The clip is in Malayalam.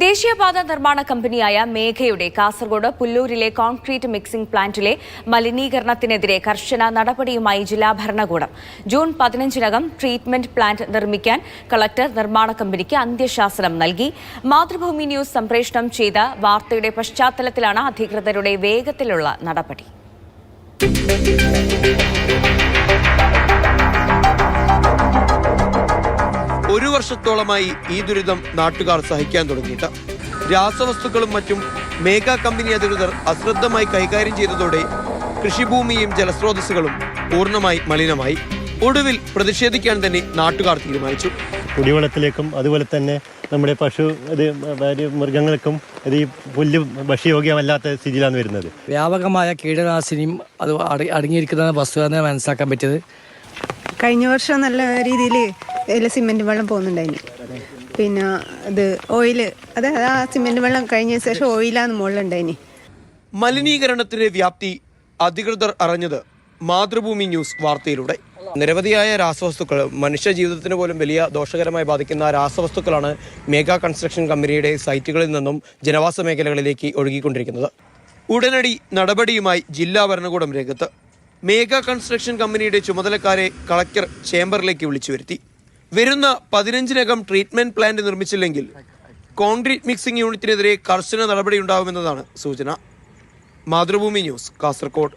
ദേശീയപാത നിർമ്മാണ കമ്പനിയായ മേഘയുടെ കാസർഗോഡ് പുല്ലൂരിലെ കോൺക്രീറ്റ് മിക്സിംഗ് പ്ലാന്റിലെ മലിനീകരണത്തിനെതിരെ കർശന നടപടിയുമായി ജില്ലാ ഭരണകൂടം. ജൂൺ 15-നകം ട്രീറ്റ്മെന്റ് പ്ലാന്റ് നിർമ്മിക്കാൻ കളക്ടർ നിർമ്മാണ കമ്പനിക്ക് അന്ത്യശാസനം നൽകി. മാതൃഭൂമി ന്യൂസ് സംപ്രേഷണം ചെയ്ത വാർത്തയുടെ പശ്ചാത്തലത്തിലാണ് അധികൃതരുടെ വേഗത്തിലുള്ള നടപടി. ഒരു വർഷത്തോളമായി ഈ ദുരിതം നാട്ടുകാർ സഹിക്കാൻ തുടങ്ങിയിട്ട് രാസവസ്തുക്കളും മറ്റും മേഘ കമ്പനി അധികൃതർ അശ്രദ്ധമായി കൈകാര്യം ചെയ്തതോടെ കൃഷിഭൂമിയും ജലസ്രോതസ്സുകളും പൂർണ്ണമായി മലിനമായി. ഒടുവിൽ പ്രതിഷേധിക്കാൻ തന്നെ നാട്ടുകാർ തീരുമാനിച്ചു. കുടിവെള്ളത്തിലേക്കും അതുപോലെ തന്നെ നമ്മുടെ മൃഗങ്ങൾക്കും ഈ പുല്ല് ഭക്ഷ്യയോഗ്യമല്ലാത്ത സ്ഥിതിയിലാണ് വരുന്നത്. വ്യാപകമായ കീടനാശിനിയും അത് അടങ്ങിയിരിക്കുന്ന വസ്തുത മനസ്സിലാക്കാൻ പറ്റിയത്. കഴിഞ്ഞ വർഷം നല്ല രീതിയിൽ സിമെന്റ് വെള്ളം പോകുന്നുണ്ടായിന്. പിന്നെ ഇത് ഓയില് ആ സിമെന്റ് വെള്ളം കഴിഞ്ഞ ശേഷം ഓയിലാണ് മുകളിലുണ്ടായിന്. മലിനീകരണത്തിന്റെ വ്യാപ്തി അധികൃതർ അറിഞ്ഞത് മാതൃഭൂമി ന്യൂസ് വാർത്തയിലൂടെ. നിരവധിയായ രാസവസ്തുക്കൾ മനുഷ്യ ജീവിതത്തിന് പോലും വലിയ ദോഷകരമായി ബാധിക്കുന്ന രാസവസ്തുക്കളാണ് മേഘ കൺസ്ട്രക്ഷൻ കമ്പനിയുടെ സൈറ്റുകളിൽ നിന്നും ജനവാസ മേഖലകളിലേക്ക് ഒഴുകിക്കൊണ്ടിരിക്കുന്നത്. ഉടനടി നടപടിയുമായി ജില്ലാ ഭരണകൂടം രംഗത്ത്. മേഘ കൺസ്ട്രക്ഷൻ കമ്പനിയുടെ ചുമതലക്കാരെ കളക്ടർ ചേംബറിലേക്ക് വിളിച്ചു വരുത്തി. വരുന്ന 15-നകം ട്രീറ്റ്മെന്റ് പ്ലാന്റ് നിർമ്മിച്ചില്ലെങ്കിൽ കോൺക്രീറ്റ് മിക്സിംഗ് യൂണിറ്റിനെതിരെ കർശന നടപടിയുണ്ടാകുമെന്നതാണ് സൂചന. മാതൃഭൂമി ന്യൂസ്, കാസർഗോഡ്.